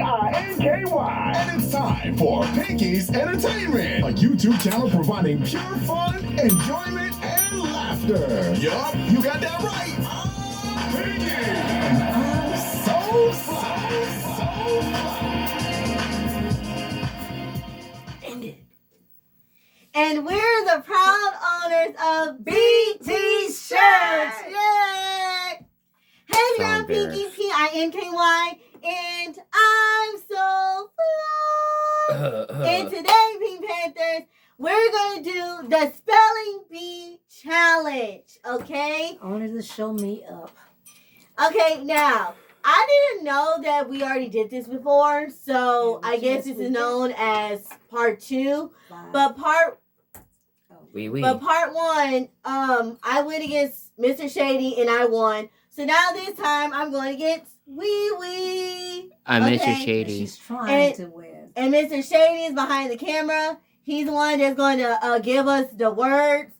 Pinky. And it's time for Pinky's Entertainment, a YouTube channel providing pure fun, enjoyment, and laughter. Yup, you got that right. I'm Pinky. And I'm so fly. And we're the proud owners of BT Shirts. Yay! Hey, I'm Pinky, Pinky, and I'm so fly. And today, Pink Panthers, we're going to do the Spelling Bee Challenge, okay? Only to show me up. Okay, now, I didn't know that we already did this before, so I guess this is known as part 2. But part 1, I went against Mr. Shady and I won. So now this time I'm going against Wee Wee. I'm Mr. Shady. She's trying to win. And Mr. Shady is behind the camera. He's the one that's going to give us the words,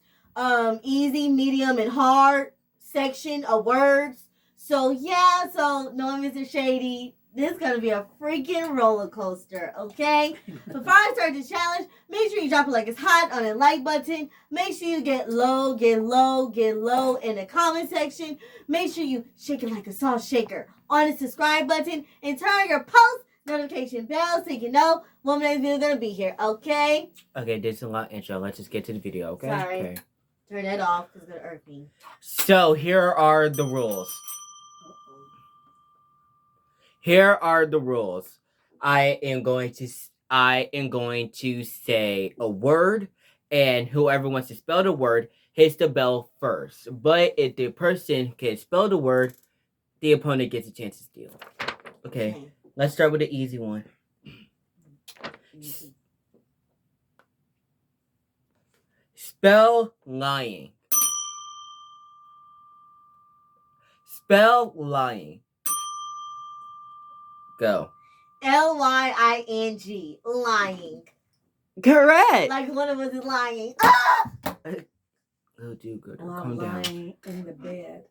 easy, medium, and hard section of words. So yeah, knowing Mr. Shady, this is going to be a freaking roller coaster, okay? Before I start the challenge, make sure you drop it like it's hot on the like button. Make sure you get low in the comment section. Make sure you shake it like a salt shaker on the subscribe button. And turn on your post notification bell so you can know when my next video is going to be here, okay? Okay, this is a lot intro. Let's just get to the video, okay? Sorry. Okay. Turn that off because it's going to irk me. So, here are the rules. Here are the rules. I am going to say a word, and whoever wants to spell the word hits the bell first. But if the person can spell the word, the opponent gets a chance to steal. Okay. Let's start with the easy one. Spell lying. Spell lying. Go. Lying. Lying. Correct. Like one of us is lying. Ah! Oh, dude, good. I'm Calm down. lying in the bed.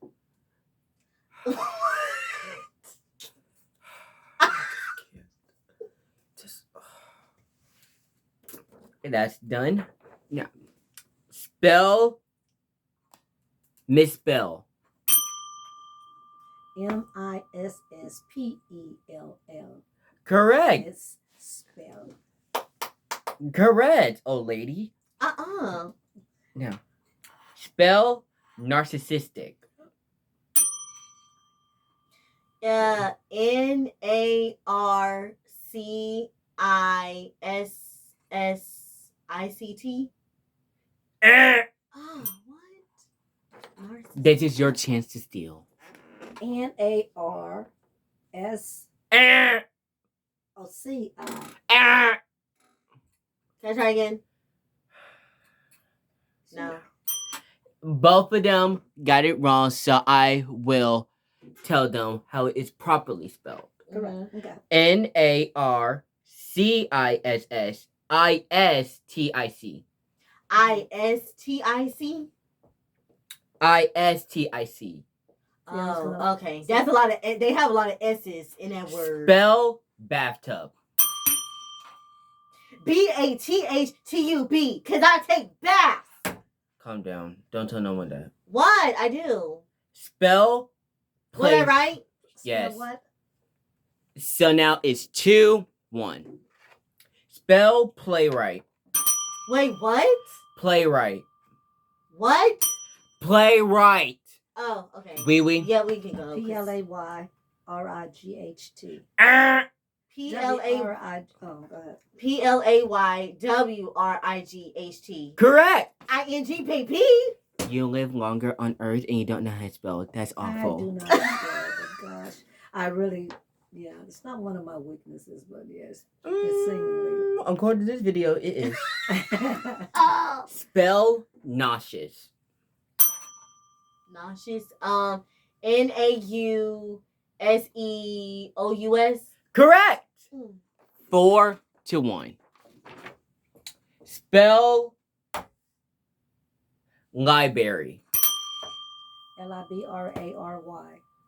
That's done. Now, spell. Misspell. MISSPELL. Correct. Misspell. Correct, old lady. Now, spell narcissistic. NARCISSICT. Oh, what? This is your chance to steal. NARSOCI. Can I try again? No. Both of them got it wrong, so I will tell them how it is properly spelled. Correct. Okay. NARCISSISTIC. ISTIC. Oh, okay. That's a lot of. They have a lot of S's in that word. Spell bathtub. BATHTUB. Cause I take baths. Calm down. Don't tell no one that. What? I do. Spell. Was I right? Yes. What? So now it's 2-1. Spell playwright. Wait, what? Playwright. What? Playwright. Oh, okay. Wee. Yeah, we can go. PLAYRIGHT. PLAYWRIGHT. Correct. INGPP. You live longer on Earth and you don't know how to spell. That's awful. I do not spell, but gosh, I really, it's not one of my weaknesses, but yes, it's seemingly. According to this video, it is. Oh. Spell nauseous. Nauseous. NAUSEOUS. Correct. 4-1. Spell library. LIBRARY.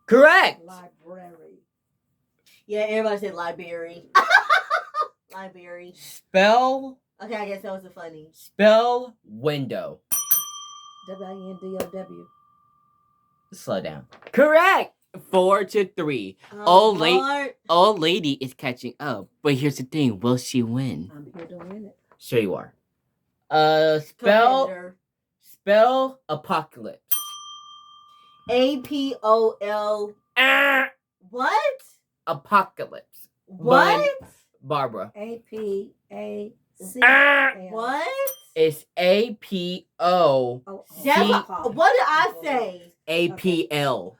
Correct. Library. Yeah, everybody said library. Library. Spell Okay, I guess that was a funny. spell window. WINDOW. Slow down. Correct. 4-3. Oh, Lord. Old lady is catching up. But here's the thing: will she win? I'm here to win it. Sure you are. Competitor. Spell apocalypse. APOL. Ah, What? apocalypse. What? Barbara. APAC. What? It's APO. That's See? what did I say? APL.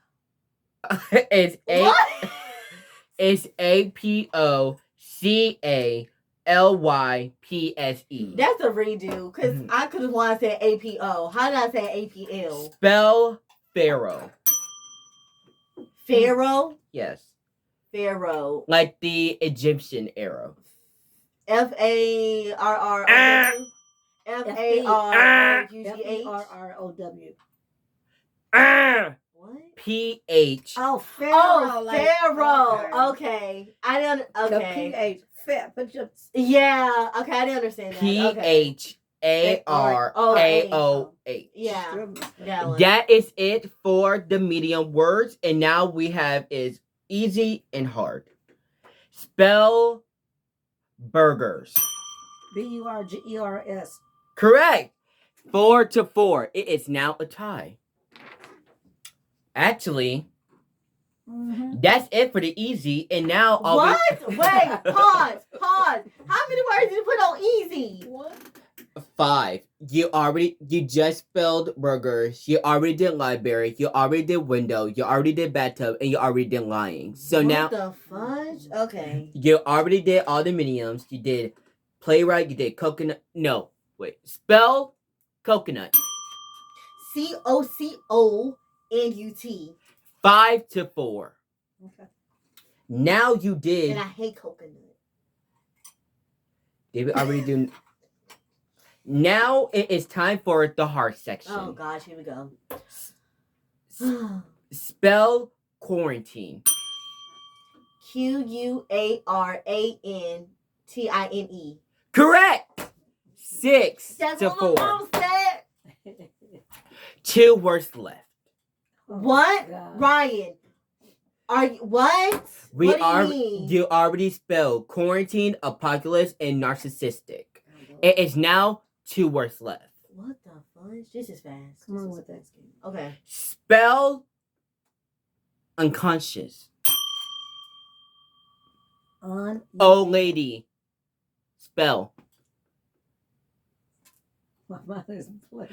It's What? It's APOCALYPSE. That's a redo, because Mhm. I could have wanted to say APO. How did I say APL? Spell Pharaoh. Pharaoh? Yes. Pharaoh. Like the Egyptian arrow. FARROW. FARROUGH. FERROW. Ah! What? PH. Oh, Pharaoh. Oh, like- Pharaoh. Okay. I didn't. The Okay. PH. But just Yeah. Okay. I didn't understand that. Okay. PHARAOH. Yeah. That one. That is it for the medium words. And now we have is easy and hard. Spell burgers. BURGERS. Correct. 4-4. It is now a tie. Actually, that's it for the easy. And now What? Wait. Pause. How many words did you put on easy? What? 5. You just spelled burgers. You already did library. You already did window. You already did bathtub, and you already did lying. So What now the fudge? Okay. you already did all the mediums. You did playwright. You did coconut. No, wait. Spell coconut. COCONUT. 5-4. Okay. Now you did. And I hate coconut. Did we already do? Now it is time for the hard section. Oh gosh, here we go. Spell quarantine. QUARANTINE. Correct. 6 That's to what 4. my mom said. 2 words left. What? God. Ryan. Are you what? What do you mean? You already spelled quarantine, apocalypse, and narcissistic. It is now 2 words left. What the fudge? This is fast. Come on This is with it. fast. Okay. Spell unconscious. Old lady. Spell. My mouth is blank.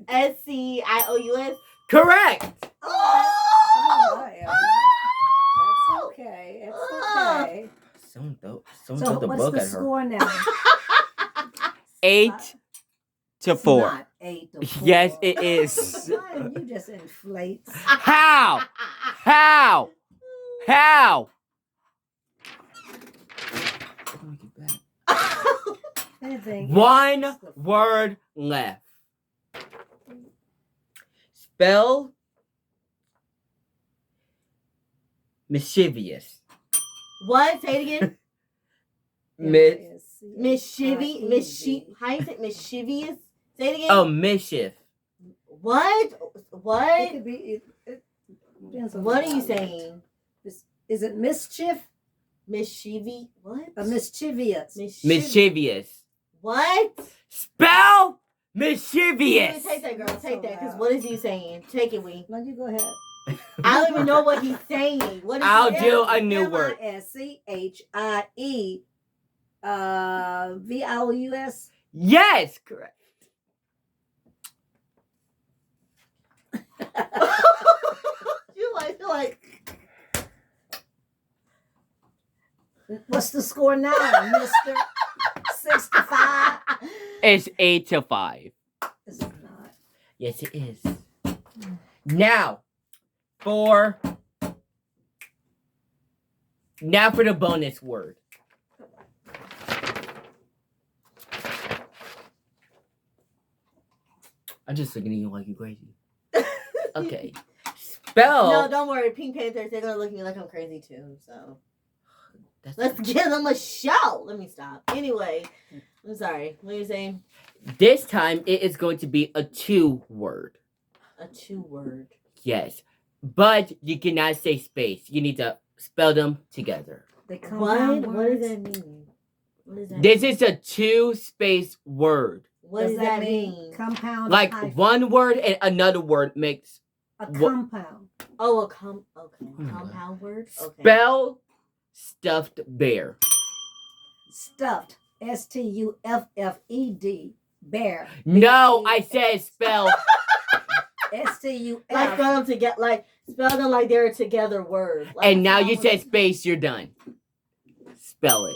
UNCONSCIOUS. Correct. Oh, that's okay. It's okay. Someone throw So the what's book the at her. score now? 8 to It's 4. not 8 to 4. Yes, it is. Ryan, you just inflate. How? How? How? Anything One else? word left. Spell mischievous. What? Say it again. Mischievous. How you say mischievous? Say it again. Oh, mischief. What? It What? could be. It depends on What the are you dialect. saying? Is it mischief? Mischievous? What? Mischievous. Mischievous. What? Spell You mischievous. take that, girl. That's Take so that. Because loud. what is he saying? Take it, we. No, you go ahead. I don't even know what he's saying. What is I'll he do saying? a new word. MISCHIE VIOUS. Yes, correct. You're like. What's the score now, Mister? 6 to 5. It's 8 to 5. It's not. Yes, it is. Now for the bonus word. I'm just looking at you like you crazy. Okay. Spell. No, don't worry. Pink Panthers, they're gonna look at me like I'm crazy too. So let's give them a show. Let me stop. Anyway, I'm sorry. What are you saying? This time it is going to be a 2-word. A 2-word. Yes. But you cannot say space. You need to spell them together. They come What? down What words. does that mean? What does that This mean? is a 2-space word. What does that mean? Compound. Like hyphen. one word and another word makes A what- compound. Oh, okay. my Compound word? Okay. spell stuffed bear. Stuffed. STUFFED. Bear. No, I said spell. STUF. Like spell them together, like spell them like they're a together word. Like, And now you said space, you're done. Spell it.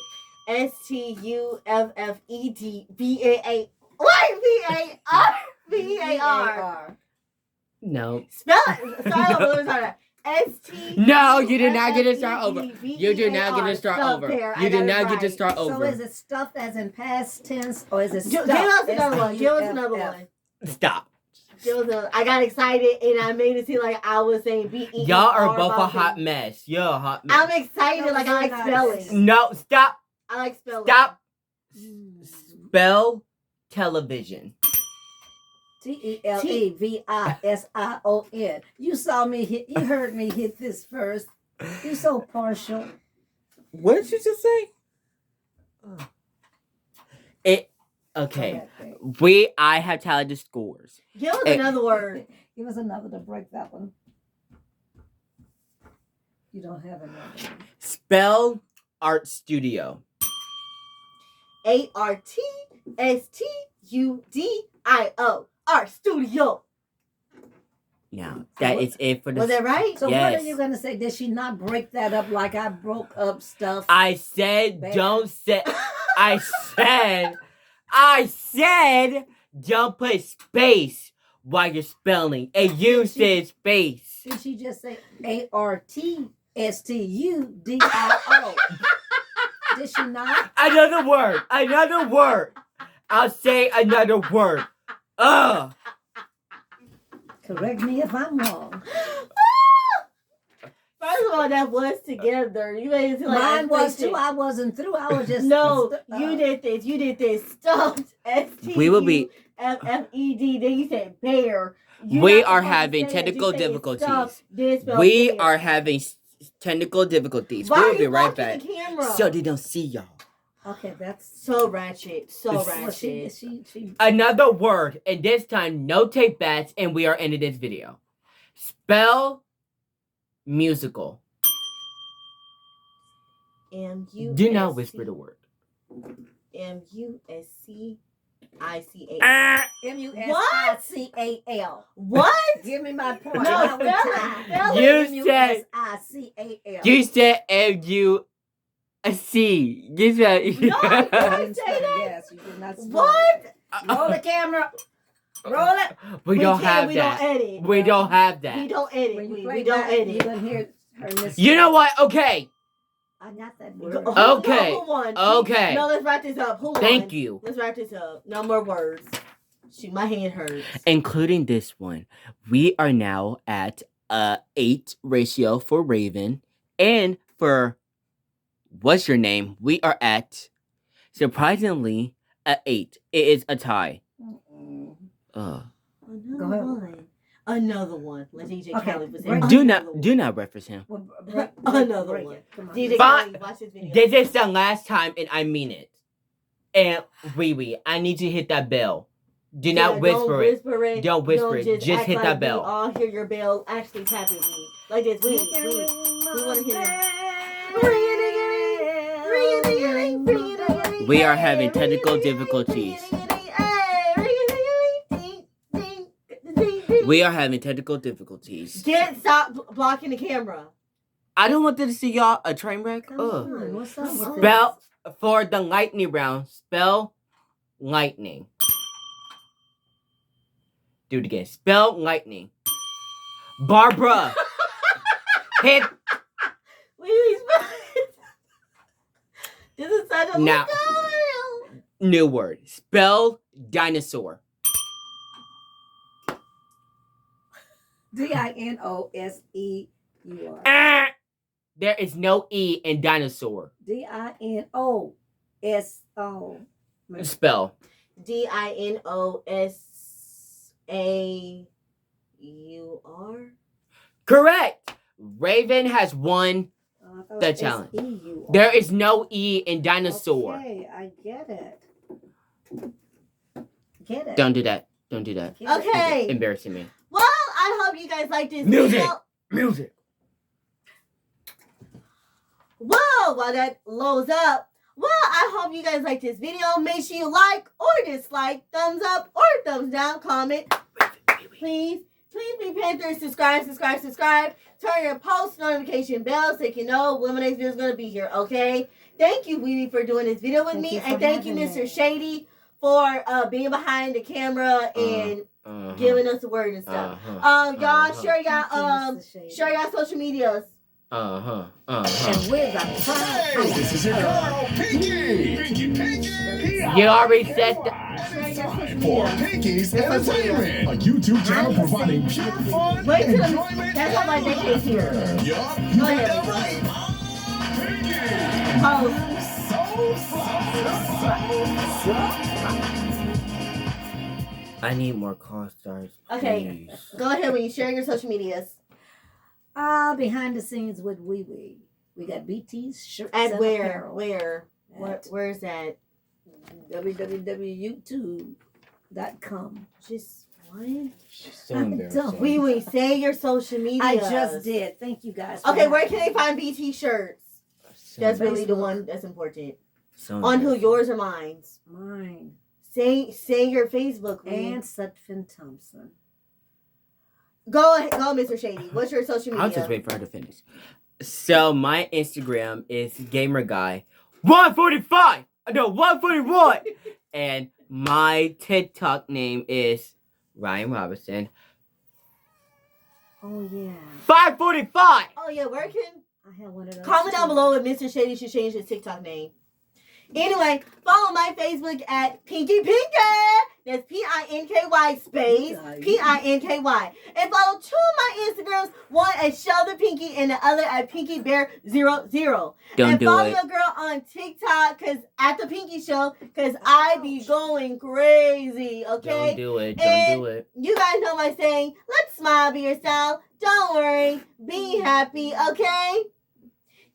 STUFFEDBAA. What? BAR. No. Spell it. Start over. Let me start. ST. No, you did not get to start over. You do not get to start Stop over. there. You I did got it not get to right. start So over. is it stuffed as in past tense or is it Give stuffed? us another one. Give us another STUFF? one. Stop. I got excited and I made it seem like I was saying BER. Y'all are both a hot mess. You're a hot mess. I'm excited, No, like I you're like not. spelling. No, stop. I like spelling. Stop. Spell television. TELEVISION. You saw me hit. You heard me hit this first. You so partial. What did you just say? It. Okay. I have tallied the scores. Give us Hey. another word. Give us another to break that one. You don't have another. Spell art studio. ARTSTUDIO. Art studio. Now that is it for the. Was that right? So Yes. what are you gonna say? Did she not break that up like I broke up stuff? I said Bear. don't say. I said don't put space while you're spelling, and you said space. Did she just say ARTSTUDIO? Did she not? Another word. Another word. I'll say another word. Ugh. Correct me if I'm wrong. First of all, that was together. You made it seem like Mine was too. too. I wasn't through. I was just No, you did this. You did this. Stuffed. We will be- STUFFED. Then you said bear. You're We not are supposed to having say it. technical You said difficulties. stuffed, then spelled We bear. are having technical difficulties. Why We are will be you right blocking back. the camera? So they don't see y'all. Okay, that's So ratchet. So Well, well, she ratchet. Another word, and this time no take bats, and we are ending this video. Spell musical. MUSC. Do not whisper the word. MUSCICA. MUSICAL. What? Give me my point. No, I would spell it. tie. Spell You it. said MUSICAL. you said MUSC. You said No, I I didn't say say that. yes. You did not. spell it. What? Roll the camera. Roll it. we don't can't, have we that. don't edit. We don't have that. We don't edit. When you We play don't back, you edit. can hear her miss. You know what? Okay. I got that Go- word. who- Okay. Who won? Okay. No, let's wrap this up. Who won? Thank you. Let's wrap this up. No more words. Shoot, my hand hurts. Including this one. We are now at 8 ratio for Raven. And for what's your name? We are at surprisingly a 8. It is a tie. Mm-mm. Another Go ahead. one. Another one. Like DJ Okay, Khaled was break- saying. Do Another not one. do not reference him. Well, Another one. it. Come on. DJ Fine. Khaled, watch this video. This is the last time and I mean it. And Riri, I need you to hit that bell. Do not whisper don't it. Whisper it. Don't whisper it. Just act hit like that bell. We all hear your bell. Actually tap it. Like this. We want to hear it. We are having technical difficulties. We are having technical difficulties. Stop blocking the camera. I don't want to see y'all a train wreck. Come Ugh. on, what's up with Spell for the lightning round. Spell lightning. Do it again. Spell lightning. Barbara. Hit. Please. This is such a Now. New word. Spell dinosaur. Dinoseur. Ah! There is no E in dinosaur. Dinoso. Spell. Dinosaur. Correct. Raven has won the challenge. S-E-U-R. There is no E in dinosaur. Okay, I get it. Get it. Don't do that. Don't do that. Get it. Okay. Embarrassing me. Well, I hope you guys like this Music. video. Music. Whoa, while that loads up. Well, I hope you guys like this video. Make sure you like or dislike, thumbs up or thumbs down, comment. Please be Panther, subscribe. Turn your post notification bell so you can know when my next video is going to be here, okay? Thank you, Weeby, for doing this video with Thank me. you for And thank you, having Mr. me. Shady, for being behind the camera and giving us the word and stuff. Y'all, share y'all social medias. And we're the Hey, this is your girl, Pinky. Pinky. You already said that. It's time for Pinky's Entertainment, a YouTube channel providing pure fun, Wait till enjoyment, that's how my and neck is here. laughter. Yup, you Go got ahead. that right. Pinky. I need more call stars. Okay. Please. Go ahead when you share your social medias. behind the scenes with Wee Wee. We got BT's shirts And and where? apparel. Where's that? www.youtube.com. Just what? She's so I embarrassing. don't. We say your social media. I just did. Thank you guys. for Okay, where having can they me. find BT shirts? So That's really the Facebook. one that's important. so On who, embarrassing. yours or mine's? Mine. Say your Facebook. Lee. And Sutphin Thompson. Go ahead, go, Mr. Shady. What's your social media? I'll just wait for her to finish. So my Instagram is gamerguy145. No, 141. And my TikTok name is Ryan Robinson. Oh, yeah. 545. Oh yeah, where can? I have one of those. Comment down too. below if Mr. Shady should change his TikTok name. Anyway, follow my Facebook at Pinky Pinky. That's Pinky space Pinky. And follow two of my Instagrams, one at Sheldon Pinky and the other at Pinky Bear 00. Don't and do follow it. your girl on TikTok at the Pinky Show, cause I be going crazy. Okay. Don't do it. And- Don't do it. You guys know my saying, let's smile, be yourself. Don't worry, be happy, okay?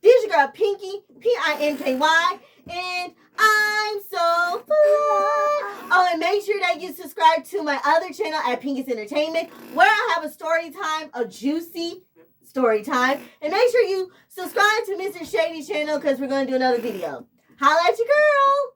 This is your girl, Pinky, Pinky, and I'm so fun. Oh, and make sure that you subscribe to my other channel at Pinky's Entertainment, where I have a story time, a juicy story time. And make sure you subscribe to Mr. Shady's channel, because we're going to do another video. Holla at your girl.